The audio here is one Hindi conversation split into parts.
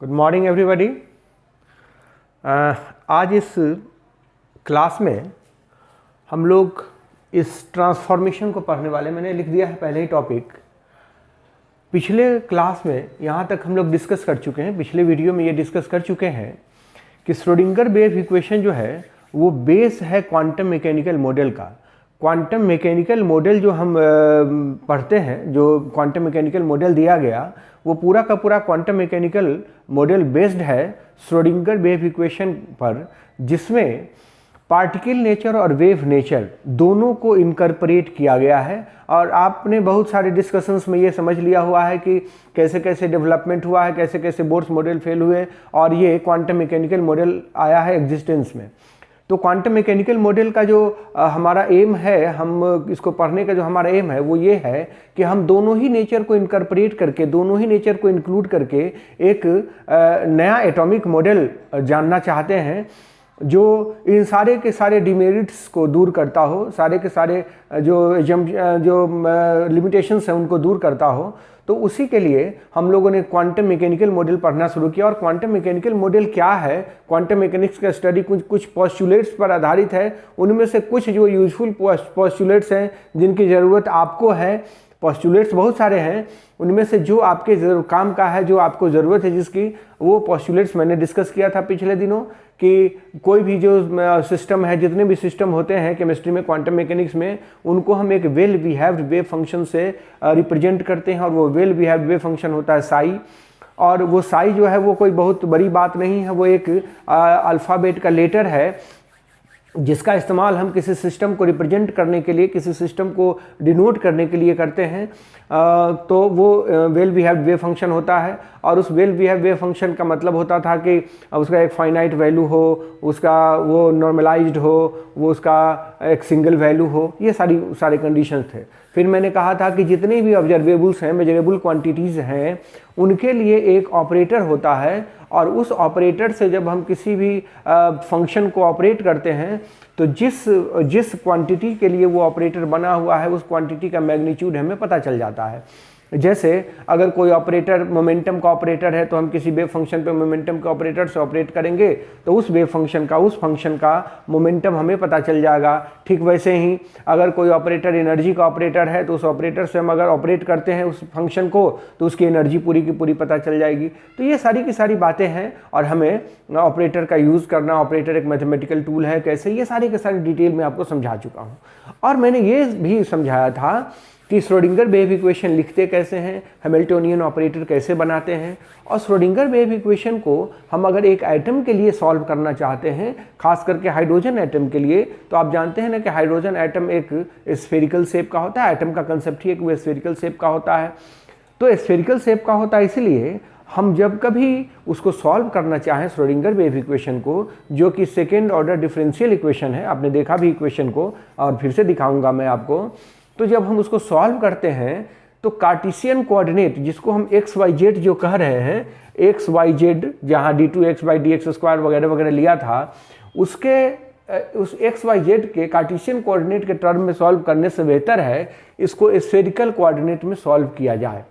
Good morning everybody. आज इस क्लास में हम लोग इस ट्रांसफॉर्मेशन को पढ़ने वाले। मैंने लिख दिया है पहले ही टॉपिक। पिछले क्लास में यहाँ तक हम लोग डिस्कस कर चुके हैं, पिछले वीडियो में ये डिस्कस कर चुके हैं कि श्रोडिंगर वेव इक्वेशन जो है वो बेस है क्वांटम मैकेनिकल मॉडल का। क्वांटम मैकेनिकल मॉडल जो हम पढ़ते हैं, जो क्वांटम मैकेनिकल मॉडल दिया गया, वो पूरा का पूरा क्वांटम मैकेनिकल मॉडल बेस्ड है श्रोडिंगर वेव इक्वेशन पर, जिसमें पार्टिकल नेचर और वेव नेचर दोनों को इनकॉर्पोरेट किया गया है। और आपने बहुत सारे डिस्कशंस में ये समझ लिया हुआ है कि कैसे कैसे डेवलपमेंट हुआ है, कैसे कैसे बोर्स मॉडल फेल हुए और ये क्वांटम मैकेनिकल मॉडल आया है एग्जिस्टेंस में। तो क्वांटम मैकेनिकल मॉडल का जो हमारा एम है, हम इसको पढ़ने का जो हमारा एम है वो ये है कि हम दोनों ही नेचर को इनकॉर्पोरेट करके, दोनों ही नेचर को इंक्लूड करके एक नया एटॉमिक मॉडल जानना चाहते हैं जो इन सारे के सारे डिमेरिट्स को दूर करता हो, सारे के सारे जो लिमिटेशंस हैं उनको दूर करता हो। तो उसी के लिए हम लोगों ने क्वांटम मैकेनिकल मॉडल पढ़ना शुरू किया। और क्वांटम मैकेनिकल मॉडल क्या है, क्वांटम मैकेनिक्स का स्टडी कुछ पोस्टुलेट्स पर आधारित है। उनमें से कुछ जो यूजफुल पोस्टुलेट्स हैं जिनकी ज़रूरत आपको है, पोस्टुलेट्स बहुत सारे हैं, उनमें से जो आपके काम का है, जो आपको ज़रूरत है जिसकी, वो पोस्टुलेट्स मैंने डिस्कस किया था पिछले दिनों कि कोई भी जो सिस्टम है, जितने भी सिस्टम होते हैं केमिस्ट्री में, क्वांटम मैकेनिक्स में, उनको हम एक वेल बिहेव्ड वेव फंक्शन से रिप्रेजेंट करते हैं। और वो वेल बिहेव्ड वेव फंक्शन होता है साई। और वो साई जो है वो कोई बहुत बड़ी बात नहीं है, वो एक अल्फ़ाबेट का लेटर है जिसका इस्तेमाल हम किसी सिस्टम को रिप्रेजेंट करने के लिए, किसी सिस्टम को डिनोट करने के लिए करते हैं। तो वो वेल बिहेव्ड वेव फंक्शन होता है। और उस वेल बिहेव्ड वेव फंक्शन का मतलब होता था कि उसका एक फाइनाइट वैल्यू हो, उसका वो नॉर्मलाइज्ड हो, वो उसका एक सिंगल वैल्यू हो, ये सारे कंडीशंस थे। फिर मैंने कहा था कि जितने भी ऑब्जर्वेबल्स हैं, मेजरेबल क्वांटिटीज़ हैं, उनके लिए एक ऑपरेटर होता है। और उस ऑपरेटर से जब हम किसी भी फंक्शन को ऑपरेट करते हैं तो जिस क्वांटिटी के लिए वो ऑपरेटर बना हुआ है, उस क्वांटिटी का मैग्नीट्यूड हमें पता चल जाता है। जैसे अगर कोई ऑपरेटर मोमेंटम का ऑपरेटर है तो हम किसी वेव फंक्शन पे मोमेंटम के ऑपरेटर से ऑपरेट करेंगे तो उस वेव फंक्शन का, उस फंक्शन का मोमेंटम हमें पता चल जाएगा। ठीक वैसे ही अगर कोई ऑपरेटर एनर्जी का ऑपरेटर है तो उस ऑपरेटर से हम अगर ऑपरेट करते हैं उस फंक्शन को तो उसकी एनर्जी पूरी की पूरी पता चल जाएगी। तो ये सारी की सारी बातें हैं और हमें ऑपरेटर का यूज़ करना, ऑपरेटर एक मैथमेटिकल टूल है कैसे, ये सारी के सारी डिटेल में आपको समझा चुका हूँ। और मैंने ये भी समझाया था कि श्रोडिंगर वेव इक्वेशन लिखते कैसे हैं, हैमिल्टोनियन ऑपरेटर कैसे बनाते हैं। और श्रोडिंगर वेव इक्वेशन को हम अगर एक एटम के लिए सॉल्व करना चाहते हैं, खास करके हाइड्रोजन एटम के लिए, तो आप जानते हैं ना कि हाइड्रोजन एटम एक स्फेरिकल शेप का होता है। एटम का कंसेप्ट ही एक वो स्फेरिकल शेप का होता है। तो स्फेरिकल शेप का होता है, इसलिए हम जब कभी उसको सॉल्व करना चाहें श्रोडिंगर वेव इक्वेशन को, जो कि सेकेंड ऑर्डर डिफरेंशियल इक्वेशन है, आपने देखा भी इक्वेशन को और फिर से दिखाऊंगा मैं आपको। तो जब हम उसको सॉल्व करते हैं तो कार्टेशियन कोऑर्डिनेट, जिसको हम एक्स वाई जेड जो कह रहे हैं, एक्स वाई जेड, जहाँ d2x/dx² वगैरह वगैरह लिया था, उस एक्स वाई जेड के कार्टेशियन कोऑर्डिनेट के टर्म में सॉल्व करने से बेहतर है इसको स्फेरिकल कोऑर्डिनेट में सॉल्व किया जाए।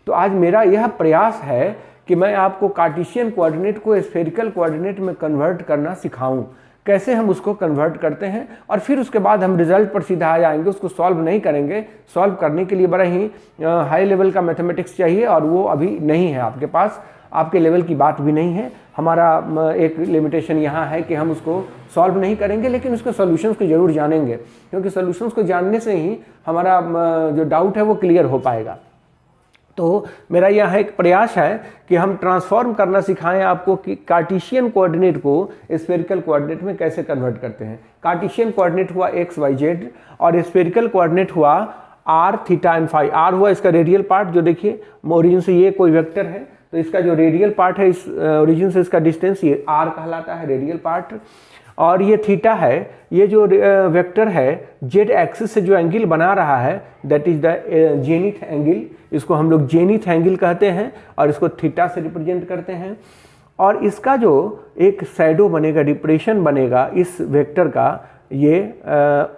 तो आज मेरा यह प्रयास है कि मैं आपको कार्टेशियन कोऑर्डिनेट को स्फेरिकल कोऑर्डिनेट में कन्वर्ट करना सिखाऊं, कैसे हम उसको कन्वर्ट करते हैं। और फिर उसके बाद हम रिजल्ट पर सीधा आ जाएंगे, उसको सॉल्व नहीं करेंगे। सॉल्व करने के लिए बड़ा ही हाई लेवल का मैथमेटिक्स चाहिए और वो अभी नहीं है आपके पास, आपके लेवल की बात भी नहीं है। हमारा एक लिमिटेशन यहाँ है कि हम उसको सॉल्व नहीं करेंगे, लेकिन उसके सॉल्यूशंस को ज़रूर जानेंगे, क्योंकि सॉल्यूशंस को जानने से ही हमारा जो डाउट है वो क्लियर हो पाएगा। तो मेरा यह एक प्रयास है कि हम ट्रांसफॉर्म करना सिखाएं आपको कि कार्टेशियन कोऑर्डिनेट को स्फेरिकल कोऑर्डिनेट में कैसे कन्वर्ट करते हैं। कार्टेशियन कोऑर्डिनेट हुआ एक्स वाई जेड और स्फेरिकल कोऑर्डिनेट हुआ R, theta and phi. R हुआ इसका रेडियल पार्ट, जो देखिए ओरिजिन से ये कोई वेक्टर है तो इसका जो रेडियल पार्ट है, इस ओरिजिन से इसका डिस्टेंस, ये आर कहलाता है रेडियल पार्ट। और ये थीटा है, ये जो वेक्टर है जेड एक्सिस से जो एंगल बना रहा है that is the zenith angle, इसको हम लोग जेनिथ एंगल कहते हैं और इसको थीटा से रिप्रेजेंट करते हैं। और इसका जो एक शैडो बनेगा, डिप्रेशन बनेगा इस वेक्टर का, ये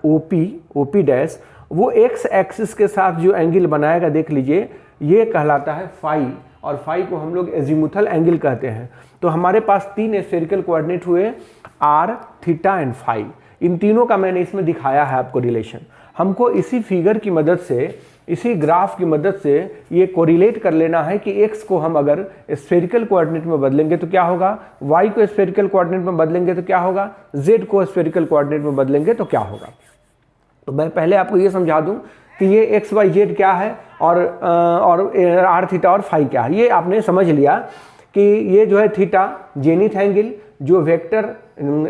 ओ पी डैश, वो एक्स एक्सिस के साथ जो एंगल बनाएगा देख लीजिए, ये कहलाता है फाई, और फाई को हम लोग एजीमुथल एंगल कहते हैं। तो हमारे पास तीन स्फेरिकल कोऑर्डिनेट हुए, आर, थीटा एंड फाई। इन तीनों का मैंने इसमें दिखाया है आपको रिलेशन। हमको इसी फिगर की मदद से, इसी ग्राफ की मदद से ये कोरिलेट कर लेना है कि x को हम अगर स्फेरिकल कोऑर्डिनेट में बदलेंगे तो क्या होगा, y को स्फेरिकल कोऑर्डिनेट में बदलेंगे तो क्या होगा, z को स्फेरिकल कोऑर्डिनेट में बदलेंगे तो क्या होगा। तो मैं पहले आपको ये समझा दूं कि ये x y z क्या है और r थीटा और फाई क्या है। ये आपने समझ लिया कि ये जो है थीटा जेनिथ एंगल, जो वेक्टर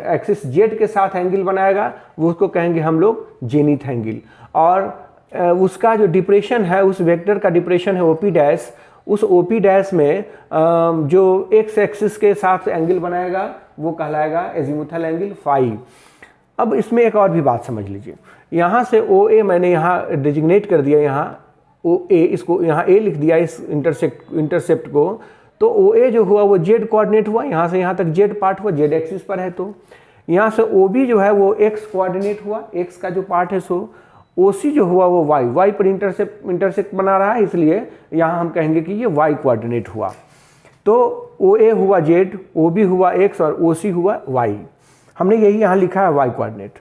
एक्सिस z के साथ एंगल बनाएगा वो उसको कहेंगे हम लोग जेनिथ एंगल, और उसका जो डिप्रेशन है, उस वेक्टर का डिप्रेशन है ओपी डैश, उस ओपी डैश में जो एक्स एक्सिस के साथ एंगल बनाएगा वो कहलाएगा एजीमुथल एंगल फाई। अब इसमें एक और भी बात समझ लीजिए, यहाँ से ओ ए मैंने यहाँ डिजिग्नेट कर दिया, यहाँ ओ ए, इसको यहाँ ए लिख दिया इस इंटरसेप्ट को, तो ओ ए जो हुआ वो जेड कोऑर्डिनेट हुआ, यहाँ से यहाँ तक जेड पार्ट हुआ, जेड एक्सिस पर है। तो यहाँ से ओ बी जो है वो एक्स कोऑर्डिनेट हुआ, एक्स का जो पार्ट है सो ओ सी जो हुआ वो वाई पर इंटरसेक्ट बना रहा है, इसलिए यहाँ हम कहेंगे कि ये वाई कोऑर्डिनेट हुआ। तो ओ ए हुआ जेड, ओ बी हुआ एक्स और ओ सी हुआ वाई। हमने यही यहाँ लिखा है वाई कोऑर्डिनेट।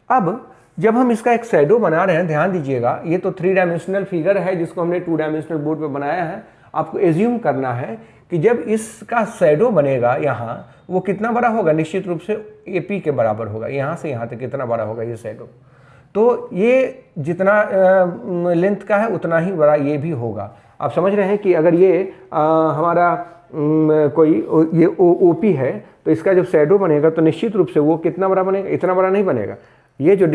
अब जब हम इसका एक शैडो बना रहे हैं, ध्यान दीजिएगा, ये तो 3 डायमेंशनल फिगर है जिसको हमने 2 डायमेंशनल बोर्ड पे बनाया है। आपको एज्यूम करना है कि जब इसका शैडो बनेगा यहाँ, वो कितना बड़ा होगा, निश्चित रूप से ए पी के बराबर होगा। यहाँ से यहाँ तक कितना बड़ा होगा ये शैडो, तो ये जितना लेंथ का है उतना ही बड़ा ये भी होगा। आप समझ रहे हैं कि अगर ये हमारा कोई ये ओ पी है तो इसका जब शैडो बनेगा तो निश्चित रूप से वो कितना बड़ा बनेगा, इतना बड़ा नहीं बनेगा। ये जो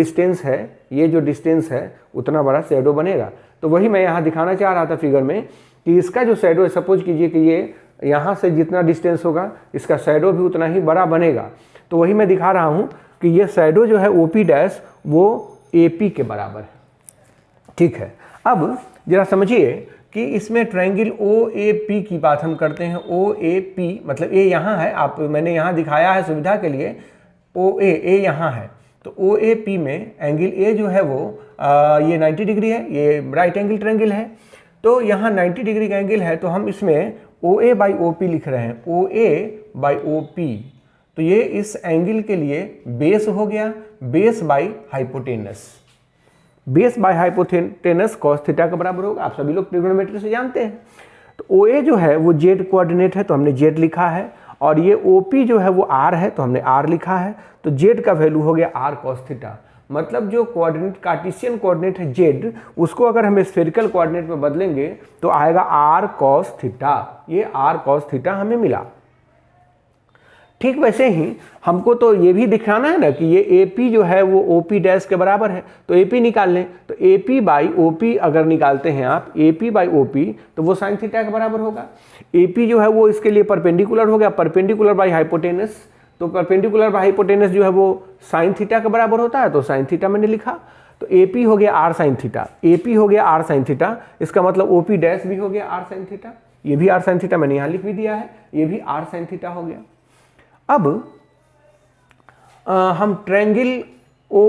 डिस्टेंस है उतना बड़ा शैडो बनेगा। तो वही मैं यहाँ दिखाना चाह रहा था फिगर में कि इसका जो शैडो है, सपोज कीजिए कि ये यहाँ से जितना डिस्टेंस होगा इसका शैडो भी उतना ही बड़ा बनेगा। तो वही मैं दिखा रहा हूँ कि ये शैडो जो है ओ पी डैश वो ए पी के बराबर है। ठीक है, अब जरा समझिए कि इसमें ट्रायंगल ओ ए पी की बात हम करते हैं। ओ ए पी मतलब ए यहाँ है, मैंने यहाँ दिखाया है सुविधा के लिए, ओ ए यहाँ है। तो ओ ए पी में एंगल ए जो है वो ये 90 डिग्री है, ये राइट एंगल ट्रायंगल है। तो यहाँ 90 डिग्री का एंगल है, तो हम इसमें ओ ए बाई ओ पी लिख रहे हैं, ओ ए बाई ओ पी। तो ये इस एंगल के लिए बेस हो गया, base by hypotenuse. Base by hypotenuse cos theta के बराबर होगा। आप सभी लोग ट्रिग्नोमेट्री से जानते हैं। तो ओ ए जो है वो जेड कोऑर्डिनेट है तो हमने जेड लिखा है, और ये ओ पी जो है वो आर है तो हमने आर लिखा है। तो जेड का वैल्यू हो गया आर कॉस थीटा। मतलब जो कोऑर्डिनेट कार्टेशियन कोऑर्डिनेट है जेड, उसको अगर हम स्फेरिकल कोऑर्डिनेट में बदलेंगे तो आएगा आर कॉस थीटा। ये आर कॉस थीटा हमें मिला। ठीक वैसे ही हमको तो ये भी दिखाना है ना कि ये ए पी जो है वो ओ पी डैश के बराबर है, तो ए पी निकाल लें। तो A P by O P अगर निकालते हैं आप, A P by O P, तो वो साइन थीटा के बराबर होगा। ए पी जो है वो इसके लिए परपेंडिकुलर हो गया, परपेंडिकुलर बाई हाइपोटेनस। तो परपेंडिकुलर बाई हाइपोटेनस जो है वो साइन थीटा के बराबर होता है, तो साइन थीटा मैंने लिखा। तो ए पी हो गया R sine theta, A P हो गया आर साइन थीटा, इसका मतलब ओ पी डैश भी हो गया आर साइन थीटा। ये भी आर साइन थीटा मैंने यहाँ लिख भी दिया है, ये भी आर साइन थीटा हो गया। अब हम triangle O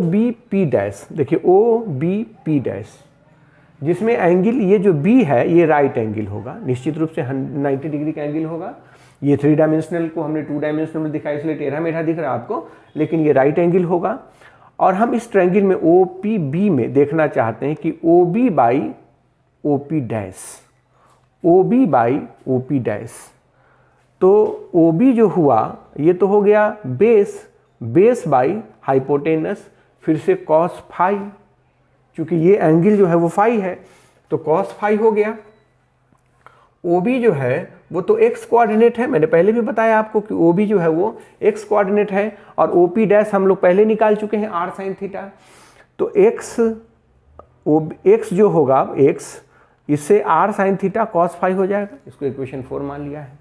B P dash, देखिए ओ बी पी डैश, जिसमें एंगल ये जो बी है ये राइट एंगल होगा, निश्चित रूप से 90 डिग्री का एंगल होगा। ये 3 डायमेंशनल को हमने 2 डायमेंशनल में दिखाया इसलिए टेढ़ा मेढ़ा दिख रहा है आपको, लेकिन ये राइट एंगल होगा। और हम इस ट्रायंगल में ओ पी बी में देखना चाहते हैं कि O B by O P dash, O B by O P dash. तो ओ बी जो हुआ ये तो हो गया बेस बाई हाइपोटेनस, फिर से कॉस फाई, क्योंकि ये एंगल जो है वो फाई है तो कॉस फाई हो गया। ओ बी जो है वो तो एक्स कोऑर्डिनेट है, मैंने पहले भी बताया आपको कि ओ बी जो है वो एक्स कोऑर्डिनेट है, और ओ पी डैश हम लोग पहले निकाल चुके हैं आर साइन थीटा। तो एक्स जो होगा एक्स, इससे R sine theta cos phi हो जाएगा, इसको इक्वेशन 4 मान लिया है।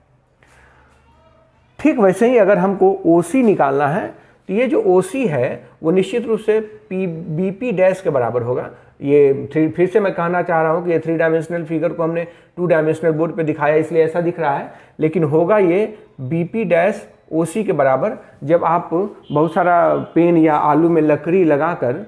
ठीक वैसे ही अगर हमको ओ सी निकालना है तो ये जो ओ सी है वो निश्चित रूप से बी पी डैश के बराबर होगा। ये फिर से मैं कहना चाह रहा हूँ कि ये 3 डायमेंशनल फिगर को हमने 2 डायमेंशनल बोर्ड पे दिखाया इसलिए ऐसा दिख रहा है, लेकिन होगा ये बी पी डैश OC के बराबर। जब आप बहुत सारा पेन या आलू में लकड़ी लगाकर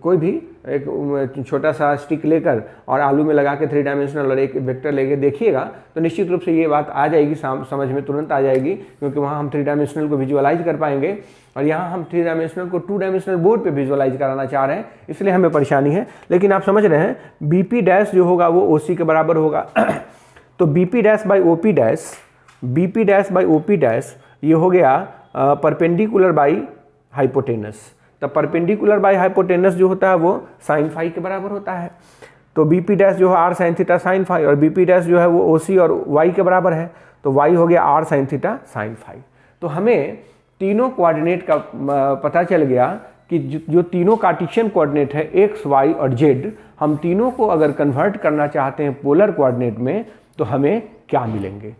कोई भी एक छोटा सा स्टिक लेकर और आलू में लगा के 3 डायमेंशनल और एक वेक्टर लेके देखिएगा तो निश्चित रूप से ये बात आ जाएगी, समझ में तुरंत आ जाएगी, क्योंकि वहाँ हम 3 डायमेंशनल को विजुअलाइज कर पाएंगे और यहाँ हम 3 डायमेंशनल को 2 डायमेंशनल बोर्ड पे विजुअलाइज कराना चाह रहे हैं, इसलिए हमें परेशानी है। लेकिन आप समझ रहे हैं BP डैश जो होगा वो OC के बराबर होगा। तो BP dash by OP dash, BP dash by OP dash ये हो गया परपेंडिकुलर बाई हाइपोटेनस। तब परपेंडिकुलर बाई हाइपोटेनस जो होता है वो साइन फाई के बराबर होता है। तो BP डैश जो है r sine theta sine phi और BP डैश जो है वो OC और y के बराबर है, तो y हो गया r sine theta sine phi. तो हमें तीनों कोऑर्डिनेट का पता चल गया कि जो तीनों कार्टेशियन कोऑर्डिनेट है x, y और z, हम तीनों को अगर कन्वर्ट करना चाहते हैं पोलर कोऑर्डिनेट में तो हमें क्या मिलेंगे।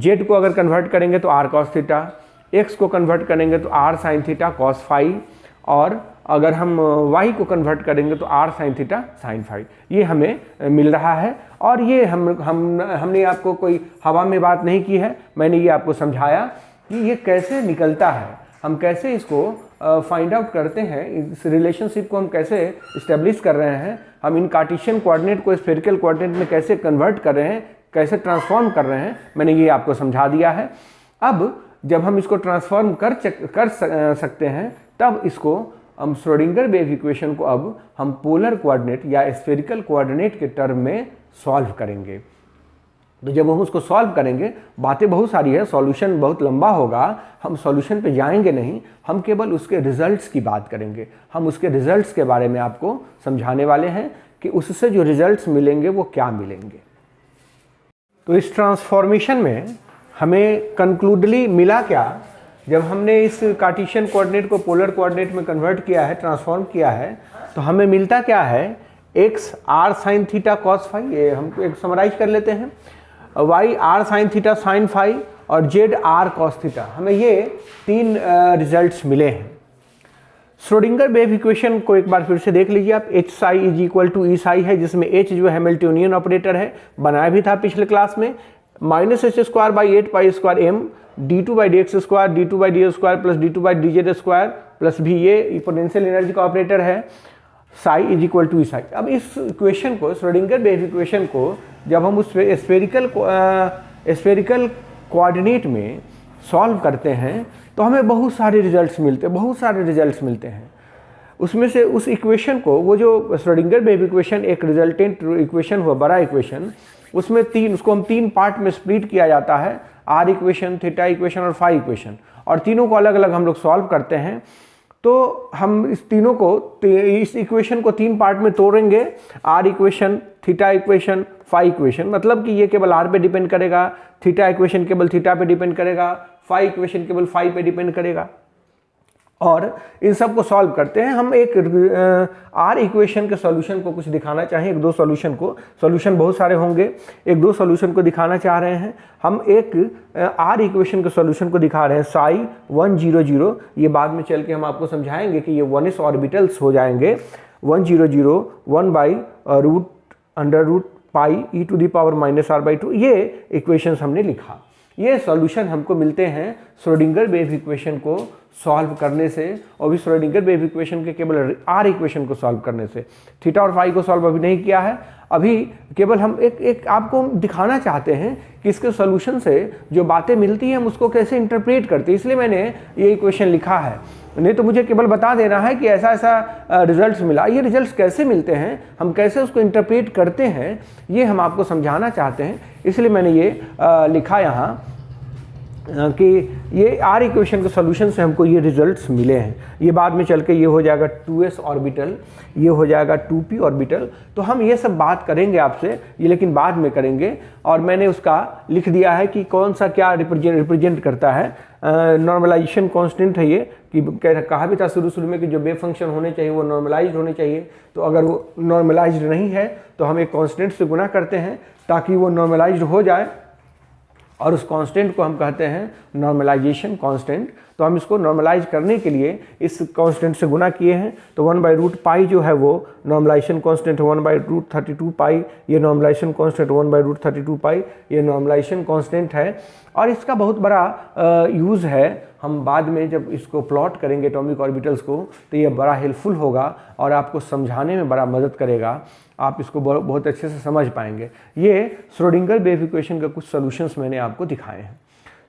z को अगर कन्वर्ट करेंगे तो r cos थीटा, x को कन्वर्ट करेंगे तो r sine theta cos phi, और अगर हम y को कन्वर्ट करेंगे तो r sine theta sine phi. ये हमें मिल रहा है और ये हमने आपको कोई हवा में बात नहीं की है, मैंने ये आपको समझाया कि ये कैसे निकलता है, हम कैसे इसको फाइंड आउट करते हैं, इस रिलेशनशिप को हम कैसे इस्टेब्लिश कर रहे हैं, हम इन कार्टेशियन कोऑर्डिनेट को स्फेरिकल कोऑर्डिनेट में कैसे कन्वर्ट कर रहे हैं, कैसे ट्रांसफॉर्म कर रहे हैं, मैंने ये आपको समझा दिया है। अब जब हम इसको ट्रांसफॉर्म कर सकते हैं तब इसको हम श्रोडिंगर वेव इक्वेशन को अब हम पोलर कोऑर्डिनेट या स्फेरिकल कोऑर्डिनेट के टर्म में सॉल्व करेंगे। तो जब हम उसको सॉल्व करेंगे, बातें बहुत सारी है, सॉल्यूशन बहुत लंबा होगा, हम सॉल्यूशन पे जाएंगे नहीं, हम केवल उसके रिजल्ट्स की बात करेंगे। हम उसके रिजल्ट्स के बारे में आपको समझाने वाले हैं कि उससे जो रिजल्ट्स मिलेंगे वो क्या मिलेंगे। तो इस ट्रांसफॉर्मेशन में हमें कंक्लूडली मिला क्या, जब हमने इस कार्टेशियन कोऑर्डिनेट को पोलर कोऑर्डिनेट में कन्वर्ट किया है, ट्रांसफॉर्म किया है, तो हमें मिलता क्या है, x r sine theta cos phi, ये हम एक समराइज कर लेते हैं, y r sine theta sine phi और z r कॉस थीटा। हमें ये 3 रिजल्ट्स मिले हैं। श्रोडिंगर वेव इक्वेशन को एक बार फिर से देख लीजिए आप, h psi is equal to E psi है, जिसमें h जो हैमिल्टोनियन ऑपरेटर है, बनाया भी था पिछले क्लास में, minus H square by 8 pi square M d2 by D X square d2 by D square plus d2 by D Z square plus भी ये पोटेंशियल एनर्जी का ऑपरेटर है, psi is equal to E psi. अब इस इक्वेशन को, श्रोडिंगर वेव इक्वेशन को जब हम उस स्फेरिकल कोऑर्डिनेट में सॉल्व करते हैं तो हमें बहुत सारे रिजल्ट्स मिलते हैं। उसमें से उस इक्वेशन को, वो जो श्रोडिंगर वेव इक्वेशन एक रिजल्टेंट इक्वेशन हुआ, बड़ा इक्वेशन, उसमें उसको हम 3 पार्ट में स्प्लिट किया जाता है, आर इक्वेशन, थीटा इक्वेशन और फाई इक्वेशन, और तीनों को अलग अलग हम लोग सॉल्व करते हैं। तो हम इस तीनों को, इस इक्वेशन को 3 पार्ट में तोड़ेंगे, R equation, theta equation, phi equation, मतलब कि ये केवल आर पे डिपेंड करेगा, थीटा इक्वेशन केवल थीटा पे डिपेंड करेगा, फाई इक्वेशन केवल फाई पे डिपेंड करेगा, और इन सब को सॉल्व करते हैं। हम एक आर इक्वेशन के सॉल्यूशन को कुछ दिखाना चाहें, 1-2 सॉल्यूशन को, सॉल्यूशन बहुत सारे होंगे, 1-2 सॉल्यूशन को दिखाना चाह रहे हैं। हम एक आर इक्वेशन के सॉल्यूशन को दिखा रहे हैं, साई 1 0 0, ये बाद में चल के हम आपको समझाएंगे कि ये 1s ऑर्बिटल्स हो जाएंगे, 1 0 0 1 by root under root pi E to the power -r/2, ये इक्वेशंस हमने लिखा। ये सॉल्यूशन हमको मिलते हैं श्रोडिंगर वेव इक्वेशन को सॉल्व करने से, और भी श्रोडिंगर वेव इक्वेशन के केवल आर इक्वेशन को सॉल्व करने से। थीटा और फाई को सॉल्व अभी नहीं किया है, अभी केवल हम एक आपको दिखाना चाहते हैं कि इसके सॉल्यूशन से जो बातें मिलती हैं हम उसको कैसे इंटरप्रेट करते हैं, इसलिए मैंने ये इक्वेशन लिखा है। नहीं तो मुझे केवल बता देना है कि ऐसा ऐसा रिजल्ट्स मिला, ये रिजल्ट्स कैसे मिलते हैं, हम कैसे उसको इंटरप्रेट करते हैं, ये हम आपको समझाना चाहते हैं। इसलिए मैंने ये लिखा यहाँ कि ये आर इक्वेशन के सॉल्यूशन से हमको ये रिजल्ट्स मिले हैं। ये बाद में चल के ये हो जाएगा 2s ऑर्बिटल, ये हो जाएगा 2p ऑर्बिटल, तो हम ये सब बात करेंगे आपसे, ये लेकिन बाद में करेंगे। और मैंने उसका लिख दिया है कि कौन सा क्या रिप्रेजेंट करता है। नॉर्मलाइजेशन कांस्टेंट है ये, कि कहा भी था शुरू में कि जो वेव फंक्शन होने चाहिए वो नॉर्मलाइज्ड होने चाहिए, तो अगर वो नॉर्मलाइज्ड नहीं है तो हम एक कांस्टेंट से गुना करते हैं ताकि वो नॉर्मलाइज्ड हो जाए, और उस कांस्टेंट को हम कहते हैं नॉर्मलाइजेशन कांस्टेंट। तो हम इसको नॉर्मलाइज करने के लिए इस कांस्टेंट से गुना किए हैं, तो 1/√π जो है वो नॉर्मलाइजेशन कांस्टेंट है, 1/√32π ये नॉर्मलाइजेशन कांस्टेंट, 1/√32π ये नॉर्मलाइजेशन कांस्टेंट है। और इसका बहुत बड़ा यूज़ है, हम बाद में जब इसको प्लॉट करेंगे एटॉमिक ऑर्बिटल्स को तो ये बड़ा हेल्पफुल होगा और आपको समझाने में बड़ा मदद करेगा, आप इसको बहुत अच्छे से समझ पाएंगे। ये श्रोडिंगर वेव इक्वेशन का कुछ सॉल्यूशंस मैंने आपको दिखाए हैं।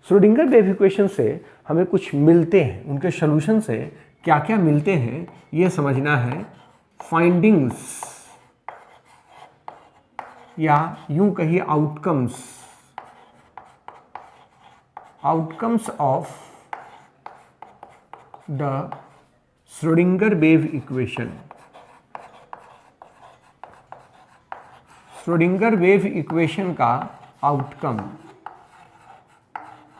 श्रोडिंगर वेव इक्वेशन से हमें कुछ मिलते हैं, उनके सॉल्यूशन से क्या क्या मिलते हैं ये समझना है। फाइंडिंग्स या यूं कहिए outcomes of the Schrodinger wave equation. Schrodinger wave equation का आउटकम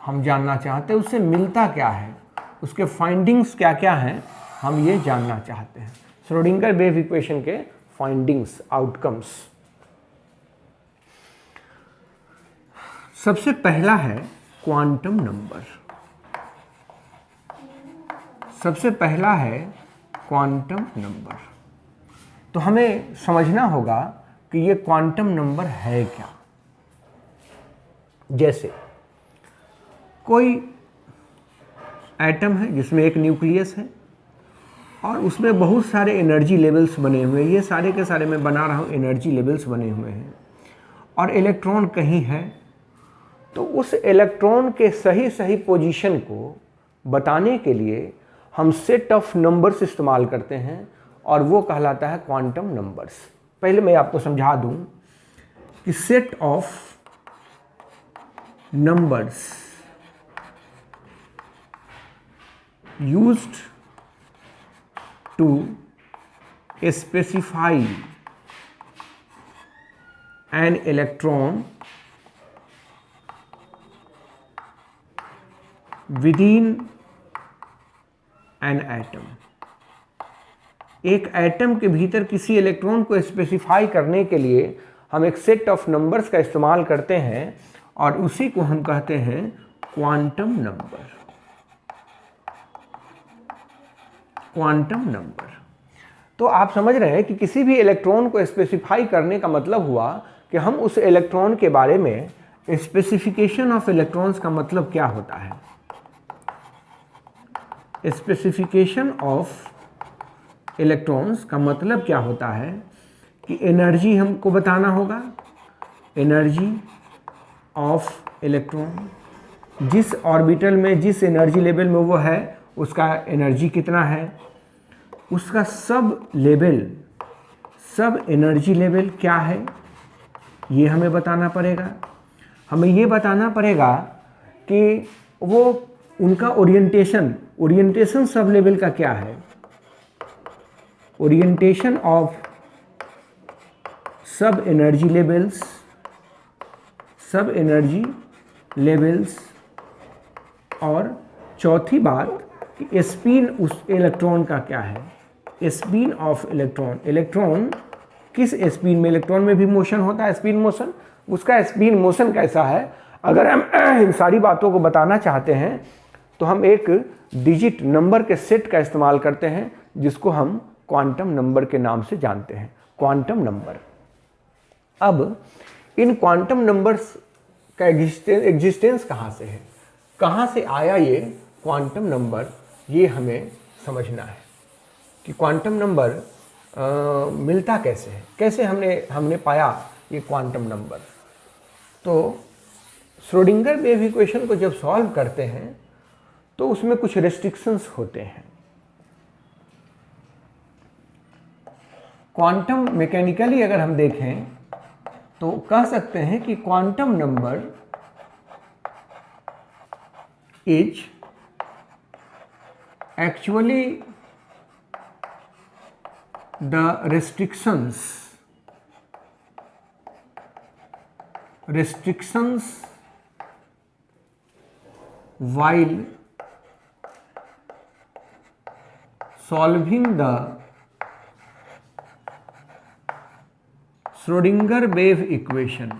हम जानना चाहते हैं, उससे मिलता क्या है, उसके फाइंडिंग्स क्या क्या हैं, हम ये जानना चाहते हैं। श्रोडिंगर वेव इक्वेशन के फाइंडिंग्स, आउटकम्स। सबसे पहला है क्वांटम नंबर। सबसे पहला है क्वांटम नंबर। तो हमें समझना होगा कि ये क्वांटम नंबर है क्या। जैसे कोई एटम है जिसमें एक न्यूक्लियस है और उसमें बहुत सारे एनर्जी लेवल्स बने हुए हैं, ये सारे के सारे मैं बना रहा हूँ एनर्जी लेवल्स बने हुए हैं, और इलेक्ट्रॉन कहीं है, तो उस इलेक्ट्रॉन के सही सही पोजीशन को बताने के लिए हम सेट ऑफ नंबर्स इस्तेमाल करते हैं और वो कहलाता है क्वांटम नंबर्स। पहले मैं आपको समझा दूं कि set of numbers used to specify an electron within an atom। एक एटम के भीतर किसी इलेक्ट्रॉन को स्पेसिफाई करने के लिए हम एक सेट ऑफ नंबर्स का इस्तेमाल करते हैं और उसी को हम कहते हैं क्वांटम नंबर। Quantum number. तो आप समझ रहे हैं कि किसी भी इलेक्ट्रॉन को स्पेसिफाई करने का मतलब हुआ कि हम उस इलेक्ट्रॉन के बारे में, स्पेसिफिकेशन ऑफ इलेक्ट्रॉन्स का मतलब क्या होता है। स्पेसिफिकेशन ऑफ इलेक्ट्रॉन्स का मतलब क्या होता है कि एनर्जी हमको बताना होगा, एनर्जी ऑफ इलेक्ट्रॉन, जिस ऑर्बिटल में जिस एनर्जी लेवल में वो है उसका एनर्जी कितना है, उसका सब लेवल, सब एनर्जी लेवल क्या है, ये हमें बताना पड़ेगा। हमें ये बताना पड़ेगा कि वो उनका ओरिएंटेशन सब लेवल का क्या है, ओरिएंटेशन ऑफ सब एनर्जी लेवल्स। और चौथी बात कि स्पिन उस इलेक्ट्रॉन का क्या है, स्पिन ऑफ इलेक्ट्रॉन, इलेक्ट्रॉन किस स्पिन में, इलेक्ट्रॉन में भी मोशन होता है, स्पिन मोशन, उसका स्पिन मोशन कैसा है। अगर हम इन सारी बातों को बताना चाहते हैं तो हम एक डिजिट नंबर के सेट का इस्तेमाल करते हैं जिसको हम क्वांटम नंबर के नाम से जानते हैं, क्वांटम नंबर। अब इन क्वांटम नंबर्स का एग्जिस्टेंस कहाँ से है, कहाँ से आया ये क्वांटम नंबर, ये हमें समझना है कि क्वांटम नंबर मिलता कैसे है, कैसे हमने पाया ये क्वांटम नंबर। तो श्रोडिंगर वेव इक्वेशन को जब सॉल्व करते हैं तो उसमें कुछ रेस्ट्रिक्शंस होते हैं। क्वांटम मैकेनिकली अगर हम देखें तो कह सकते हैं कि quantum number is actually the restrictions while solving the Schrödinger wave equation।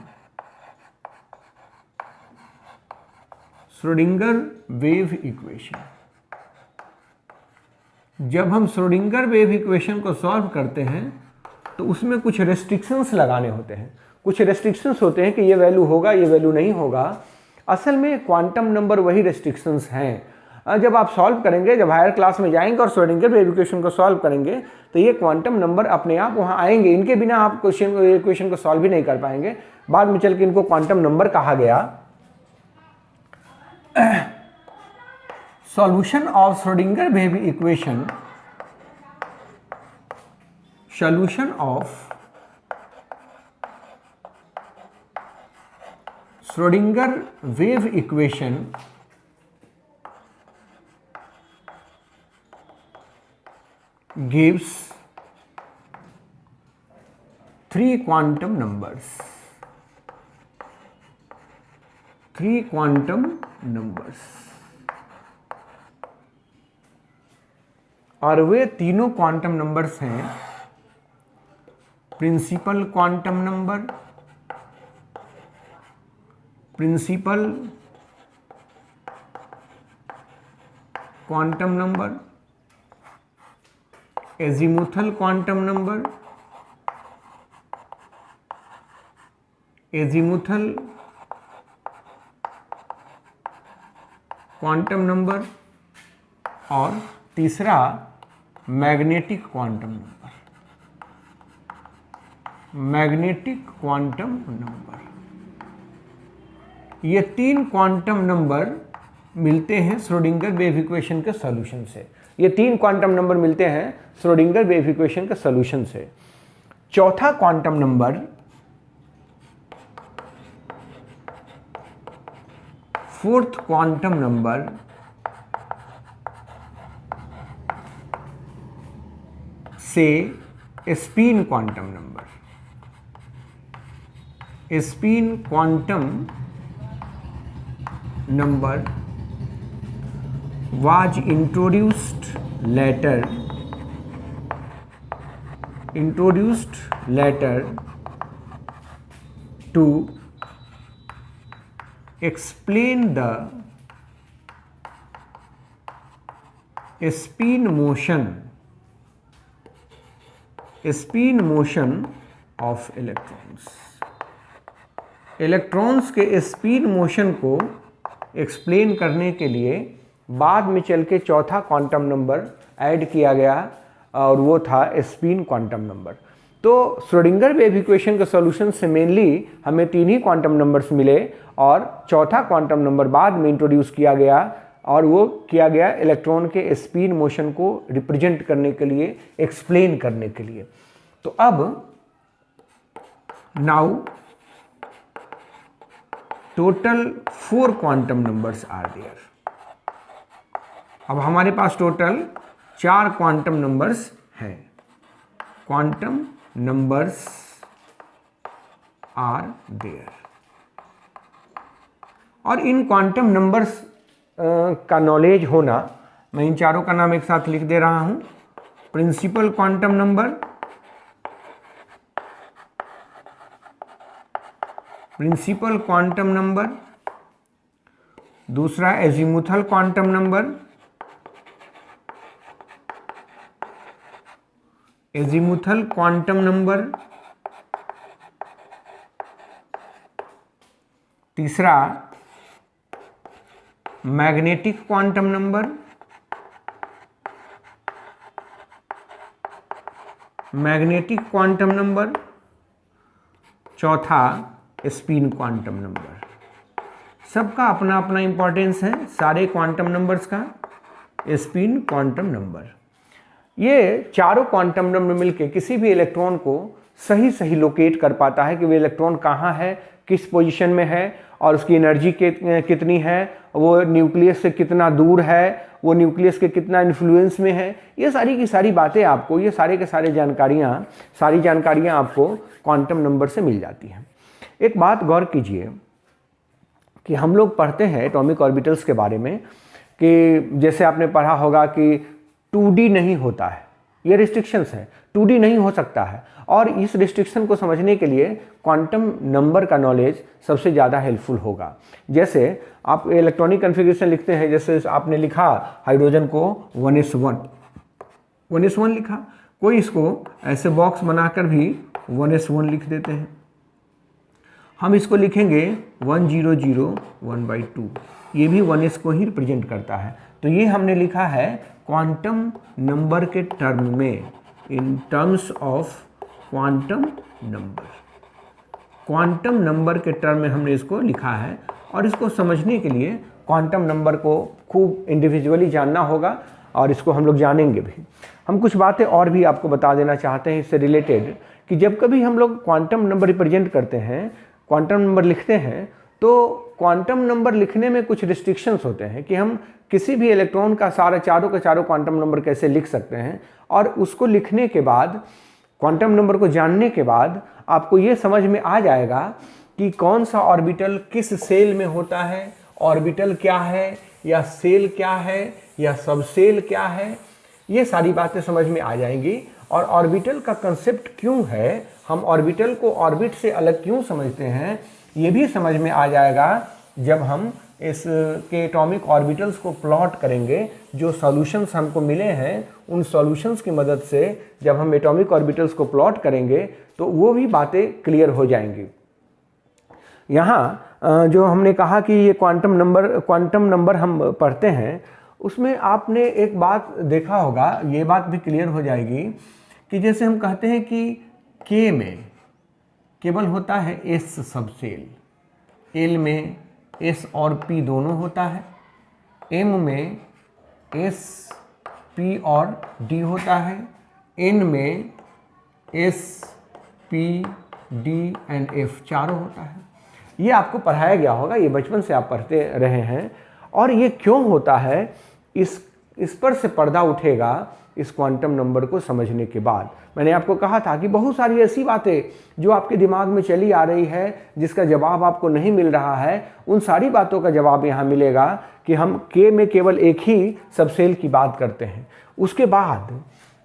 Schrödinger wave equation जब हम श्रोडिंगर वेव इक्वेशन को सॉल्व करते हैं तो उसमें कुछ रेस्ट्रिक्शंस लगाने होते हैं, कुछ रेस्ट्रिक्शंस होते हैं कि ये वैल्यू होगा, ये वैल्यू नहीं होगा। असल में क्वांटम नंबर वही रेस्ट्रिक्शंस हैं। जब आप सॉल्व करेंगे, जब हायर क्लास में जाएंगे और श्रोडिंगर वेव इक्वेशन को सॉल्व करेंगे तो ये क्वांटम नंबर अपने आप वहाँ आएंगे, इनके बिना आप इक्वेशन को सॉल्व भी नहीं कर पाएंगे। बाद में चल के इनको क्वांटम नंबर कहा गया। Solution of Schrodinger wave equation, solution of Schrödinger wave equation gives three quantum numbers. और वे तीनों क्वांटम नंबर्स हैं principal quantum number, principal quantum number, azimuthal quantum number, azimuthal quantum number और तीसरा magnetic quantum number, magnetic quantum number. ये तीन क्वांटम नंबर मिलते हैं श्रोडिंगर वेव इक्वेशन के सॉल्यूशन से। ये तीन क्वांटम नंबर मिलते हैं श्रोडिंगर वेव इक्वेशन के सॉल्यूशन से। चौथा quantum number fourth quantum number से spin quantum number, spin quantum number was introduced later to explain the spin motion of electrons। Electrons के स्पिन मोशन को एक्सप्लेन करने के लिए बाद में चल के चौथा क्वांटम नंबर ऐड किया गया और वो था स्पिन क्वांटम नंबर। तो श्रोडिंगर वेव इक्वेशन के सॉल्यूशन से मेनली हमें तीन ही क्वांटम नंबर्स मिले और चौथा क्वांटम नंबर बाद में इंट्रोड्यूस किया गया और वो किया गया इलेक्ट्रॉन के स्पिन मोशन को रिप्रेजेंट करने के लिए, एक्सप्लेन करने के लिए। तो अब now total 4 quantum numbers are there. अब हमारे पास टोटल 4 क्वांटम नंबर्स हैं। क्वांटम नंबर्स आर देयर और इन क्वांटम नंबर्स का नॉलेज होना, मैं इन चारों का नाम एक साथ लिख दे रहा हूं। Principal quantum number, principal quantum number, दूसरा azimuthal quantum number, azimuthal quantum number, तीसरा magnetic quantum number, magnetic quantum number, चौथा स्पिन क्वांटम नंबर। सबका अपना अपना इंपॉर्टेंस है, सारे क्वांटम नंबर्स का। स्पिन क्वांटम नंबर, ये चारों क्वांटम नंबर मिलके किसी भी इलेक्ट्रॉन को सही सही लोकेट कर पाता है कि वो इलेक्ट्रॉन कहाँ है, किस पोजीशन में है और उसकी एनर्जी कितनी है, वो न्यूक्लियस से कितना दूर है, वो न्यूक्लियस के कितना इन्फ्लुएंस में है। ये सारी की सारी बातें आपको, ये सारे के सारे सारी जानकारियाँ आपको क्वांटम नंबर से मिल जाती हैं। एक बात गौर कीजिए कि हम लोग पढ़ते हैं एटॉमिक ऑर्बिटल्स के बारे में कि जैसे आपने पढ़ा होगा कि 2D नहीं होता है, ये रिस्ट्रिक्शंस है, 2D नहीं हो सकता है। और इस रिस्ट्रिक्शन को समझने के लिए क्वांटम नंबर का नॉलेज सबसे ज़्यादा हेल्पफुल होगा। जैसे आप इलेक्ट्रॉनिक कन्फिग्रेशन लिखते हैं, जैसे आपने लिखा हाइड्रोजन को 1s1, 1s1 लिखा, कोई इसको ऐसे बॉक्स बनाकर भी 1s1 लिख देते हैं। हम इसको लिखेंगे 1001/2, ये भी 1s को ही रिप्रेजेंट करता है। तो ये हमने लिखा है क्वांटम नंबर के टर्म में, in terms of quantum number. Quantum number के टर्म में हमने इसको लिखा है, और इसको समझने के लिए क्वांटम नंबर को खूब इंडिविजुअली जानना होगा, और इसको हम लोग जानेंगे भी। हम कुछ बातें और भी आपको बता देना चाहते हैं इससे रिलेटेड, कि जब कभी हम लोग क्वांटम नंबर रिप्रेजेंट करते हैं, क्वांटम नंबर लिखते हैं, तो क्वांटम नंबर लिखने में कुछ रिस्ट्रिक्शंस होते हैं कि हम किसी भी इलेक्ट्रॉन का चारों का चारों क्वांटम नंबर कैसे लिख सकते हैं। और उसको लिखने के बाद, क्वांटम नंबर को जानने के बाद आपको ये समझ में आ जाएगा कि कौन सा ऑर्बिटल किस सेल में होता है, ऑर्बिटल क्या है, या सेल क्या है, या सब सेल क्या है। ये सारी बातें समझ में आ जाएंगी। और ऑर्बिटल का कंसेप्ट क्यों है, हम ऑर्बिटल को ऑर्बिट से अलग क्यों समझते हैं, ये भी समझ में आ जाएगा जब हम इसके एटॉमिक ऑर्बिटल्स को प्लॉट करेंगे। जो सॉल्यूशंस हमको मिले हैं, उन सॉल्यूशंस की मदद से जब हम एटॉमिक ऑर्बिटल्स को प्लॉट करेंगे तो वो भी बातें क्लियर हो जाएंगी। यहाँ जो हमने कहा कि ये क्वांटम नंबर हम पढ़ते हैं, उसमें आपने एक बात देखा होगा, ये बात भी क्लियर हो जाएगी कि जैसे हम कहते हैं कि K में केवल होता है S सबसेल, L में S और P दोनों होता है, M में S, P और D होता है, N में S, P, D and F चारों होता है। ये आपको पढ़ाया गया होगा, ये बचपन से आप पढ़ते रहे हैं। और ये क्यों होता है, इस पर से पर्दा उठेगा इस क्वांटम नंबर को समझने के बाद। मैंने आपको कहा था कि बहुत सारी ऐसी बातें जो आपके दिमाग में चली आ रही है, जिसका जवाब आपको नहीं मिल रहा है, उन सारी बातों का जवाब यहाँ मिलेगा कि हम K में केवल एक ही सबसेल की बात करते हैं। उसके बाद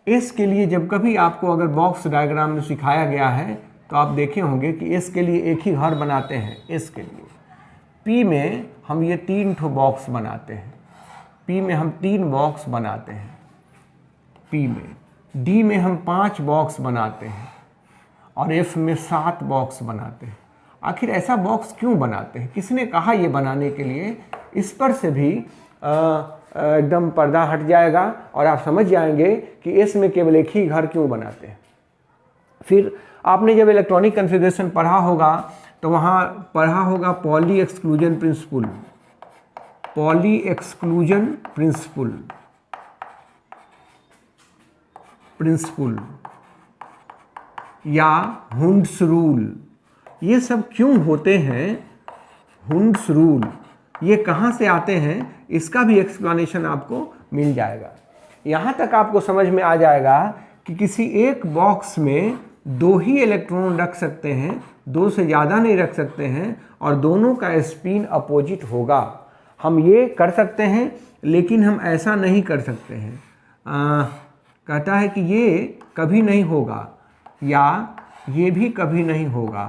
S के लिए जब कभी आपको अगर बॉक्स डायग्राम में सिखाया गया है तो आप देखे होंगे कि S के लिए एक ही घर बनाते हैं। S के लिए P में हम ये 3 ठो बॉक्स बनाते हैं, P में हम 3 बॉक्स बनाते हैं, P में D में हम 5 बॉक्स बनाते हैं, और F में 7 बॉक्स बनाते हैं। आखिर ऐसा बॉक्स क्यों बनाते हैं, किसने कहा ये बनाने के लिए, इस पर से भी एकदम पर्दा हट जाएगा और आप समझ जाएंगे कि S में केवल एक ही घर क्यों बनाते हैं। फिर आपने जब इलेक्ट्रॉनिक कॉन्फ़िगरेशन पढ़ा होगा तो वहाँ पढ़ा होगा poly exclusion principle, poly exclusion principle या हुंड्स रूल। ये सब क्यों होते हैं, हुंड्स रूल ये कहाँ से आते हैं, इसका भी एक्सप्लेनेशन आपको मिल जाएगा। यहाँ तक आपको समझ में आ जाएगा कि किसी एक बॉक्स में 2 ही इलेक्ट्रॉन रख सकते हैं, 2 से ज़्यादा नहीं रख सकते हैं, और दोनों का स्पिन अपोजिट होगा। हम ये कर सकते हैं लेकिन हम ऐसा नहीं कर सकते हैं। कहता है कि ये कभी नहीं होगा, या ये भी कभी नहीं होगा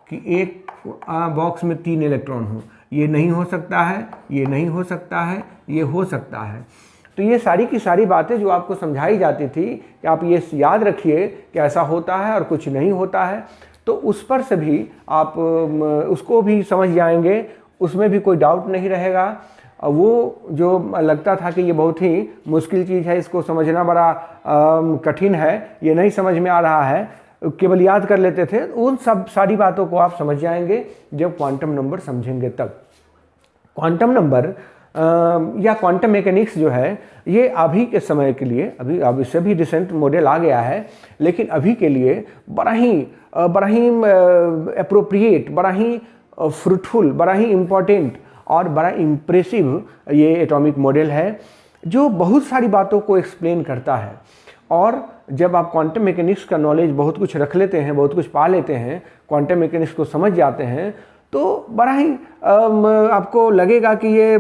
कि एक बॉक्स में 3 इलेक्ट्रॉन हो। ये नहीं हो सकता है, ये नहीं हो सकता है, ये हो सकता है। तो ये सारी की सारी बातें जो आपको समझाई जाती थी कि आप ये याद रखिए कि ऐसा होता है और कुछ नहीं होता है, तो उस पर से भी आप उसको भी समझ जाएंगे, उसमें भी कोई डाउट नहीं रहेगा। वो जो लगता था कि ये बहुत ही मुश्किल चीज़ है, इसको समझना बड़ा कठिन है, ये नहीं समझ में आ रहा है, केवल याद कर लेते थे, उन सब सारी बातों को आप समझ जाएंगे जब क्वांटम नंबर समझेंगे तब। क्वांटम नंबर या क्वांटम मैकेनिक्स जो है ये अभी के समय के लिए, अभी इससे भी रिसेंट मॉडल आ गया है, लेकिन अभी के लिए बड़ा ही एप्रोप्रिएट, बड़ा ही फ्रूटफुल, बड़ा ही इम्पोर्टेंट और बड़ा इम्प्रेसिव ये एटॉमिक मॉडल है, जो बहुत सारी बातों को एक्सप्लेन करता है। और जब आप क्वांटम मैकेनिक्स का नॉलेज बहुत कुछ रख लेते हैं, बहुत कुछ पा लेते हैं, क्वांटम मैकेनिक्स को समझ जाते हैं, तो बड़ा ही आपको लगेगा कि ये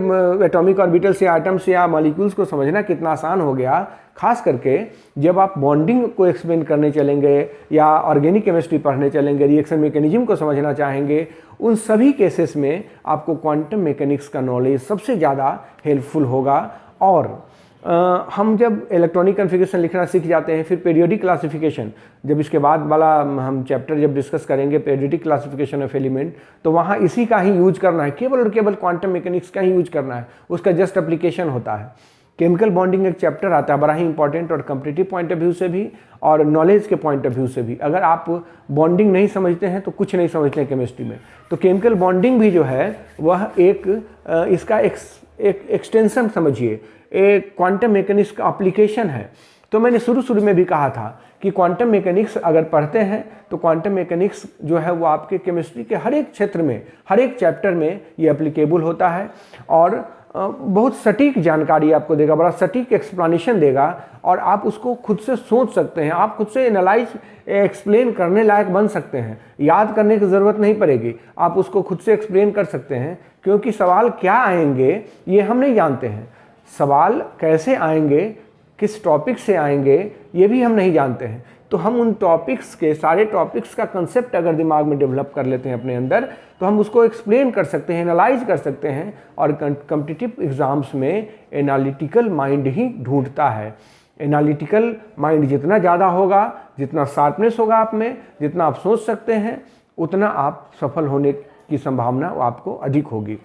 एटॉमिक ऑर्बिटल्स या एटम्स या मॉलिक्यूल्स को समझना कितना आसान हो गया। खास करके जब आप बॉन्डिंग को एक्सप्लेन करने चलेंगे या ऑर्गेनिक केमिस्ट्री पढ़ने चलेंगे, रिएक्शन मैकेनिज्म को समझना चाहेंगे, उन सभी केसेस में आपको क्वांटम मैकेनिक्स का नॉलेज सबसे ज़्यादा हेल्पफुल होगा। और हम जब इलेक्ट्रॉनिक कॉन्फ़िगरेशन लिखना सीख जाते हैं, फिर पीरियोडिक क्लासिफिकेशन, जब इसके बाद वाला हम चैप्टर जब डिस्कस करेंगे पीरियोडिक क्लासिफिकेशन ऑफ एलिमेंट, तो वहाँ इसी का ही यूज करना है, केवल और केवल क्वांटम मैकेनिक्स का ही यूज करना है, उसका जस्ट एप्लीकेशन होता है। केमिकल बॉन्डिंग एक चैप्टर आता है बड़ा ही इंपॉर्टेंट, और कॉम्पिटिटिव पॉइंट ऑफ व्यू से भी और नॉलेज के पॉइंट ऑफ व्यू से भी। अगर आप बॉन्डिंग नहीं समझते हैं तो कुछ नहीं समझते हैं केमिस्ट्री में। तो केमिकल बॉन्डिंग भी जो है वह एक इसका एक एक्सटेंशन समझिए, एक क्वांटम मैकेनिक्स का एप्लीकेशन है। तो मैंने शुरू में भी कहा था कि क्वांटम मैकेनिक्स अगर पढ़ते हैं तो क्वांटम मैकेनिक्स जो है वो आपके केमिस्ट्री के हर एक क्षेत्र में, हर एक चैप्टर में ये एप्लीकेबल होता है, और बहुत सटीक जानकारी आपको देगा, बड़ा सटीक एक्सप्लेनेशन देगा, और आप उसको खुद से सोच सकते हैं, आप खुद से एनालाइज एक्सप्लेन करने लायक बन सकते हैं। याद करने की ज़रूरत नहीं पड़ेगी, आप उसको खुद से एक्सप्लेन कर सकते हैं, क्योंकि सवाल क्या आएंगे ये हम नहीं जानते हैं। सवाल कैसे आएंगे, किस टॉपिक से आएंगे, ये भी हम नहीं जानते हैं। तो हम उन टॉपिक्स के, सारे टॉपिक्स का कंसेप्ट अगर दिमाग में डेवलप कर लेते हैं अपने अंदर, तो हम उसको एक्सप्लेन कर सकते हैं, एनालाइज कर सकते हैं। और कॉम्पिटिटिव एग्ज़ाम्स में एनालिटिकल माइंड ही ढूंढता है। एनालिटिकल माइंड जितना ज़्यादा होगा, जितना शार्पनेस होगा आप में, जितना आप सोच सकते हैं, उतना आप सफल होने की संभावना आपको अधिक होगी।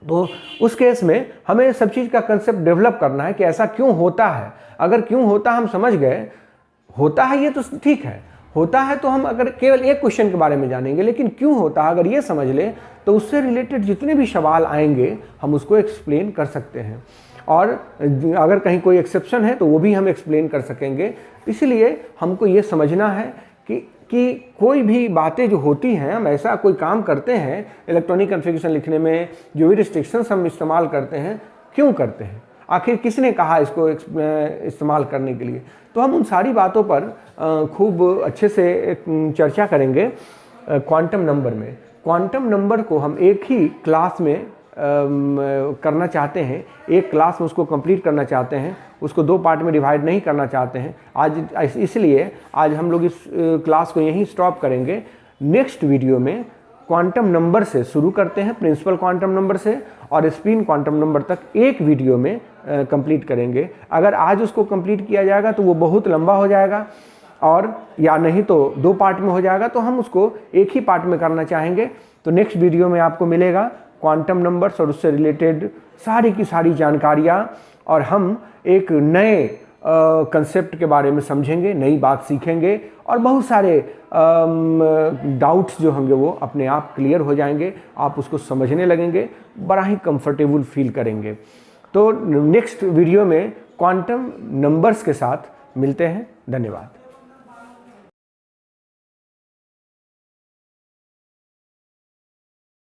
तो उस केस में हमें सब चीज़ का कंसेप्ट डेवलप करना है कि ऐसा क्यों होता है। अगर क्यों होता हम समझ गए, होता है ये तो ठीक है, होता है तो हम अगर केवल एक क्वेश्चन के बारे में जानेंगे, लेकिन क्यों होता है अगर ये समझ ले तो उससे रिलेटेड जितने भी सवाल आएंगे हम उसको एक्सप्लेन कर सकते हैं, और अगर कहीं कोई एक्सेप्शन है तो वो भी हम एक्सप्लेन कर सकेंगे। इसलिए हमको ये समझना है कि कोई भी बातें जो होती हैं, हम ऐसा कोई काम करते हैं इलेक्ट्रॉनिक कॉन्फ़िगरेशन लिखने में, जो भी रिस्ट्रिक्शंस हम इस्तेमाल करते हैं, क्यों करते हैं, आखिर किसने कहा इसको इस्तेमाल करने के लिए। तो हम उन सारी बातों पर खूब अच्छे से चर्चा करेंगे क्वांटम नंबर में। क्वांटम नंबर को हम एक ही क्लास में करना चाहते हैं, एक क्लास में उसको कंप्लीट करना चाहते हैं, उसको दो पार्ट में डिवाइड नहीं करना चाहते हैं आज। इसलिए आज हम लोग इस क्लास को यहीं स्टॉप करेंगे। नेक्स्ट वीडियो में क्वांटम नंबर से शुरू करते हैं, प्रिंसिपल क्वांटम नंबर से, और स्पिन क्वांटम नंबर तक एक वीडियो में कंप्लीट करेंगे। अगर आज उसको कंप्लीट किया जाएगा तो वो बहुत लंबा हो जाएगा, और या नहीं तो दो पार्ट में हो जाएगा, तो हम उसको एक ही पार्ट में करना चाहेंगे। तो नेक्स्ट वीडियो में आपको मिलेगा क्वांटम नंबर्स और उससे रिलेटेड सारी की सारी जानकारियाँ, और हम एक नए कंसेप्ट के बारे में समझेंगे, नई बात सीखेंगे, और बहुत सारे डाउट्स जो होंगे वो अपने आप क्लियर हो जाएंगे, आप उसको समझने लगेंगे, बड़ा ही कंफर्टेबल फील करेंगे। तो नेक्स्ट वीडियो में क्वांटम नंबर्स के साथ मिलते हैं। धन्यवाद।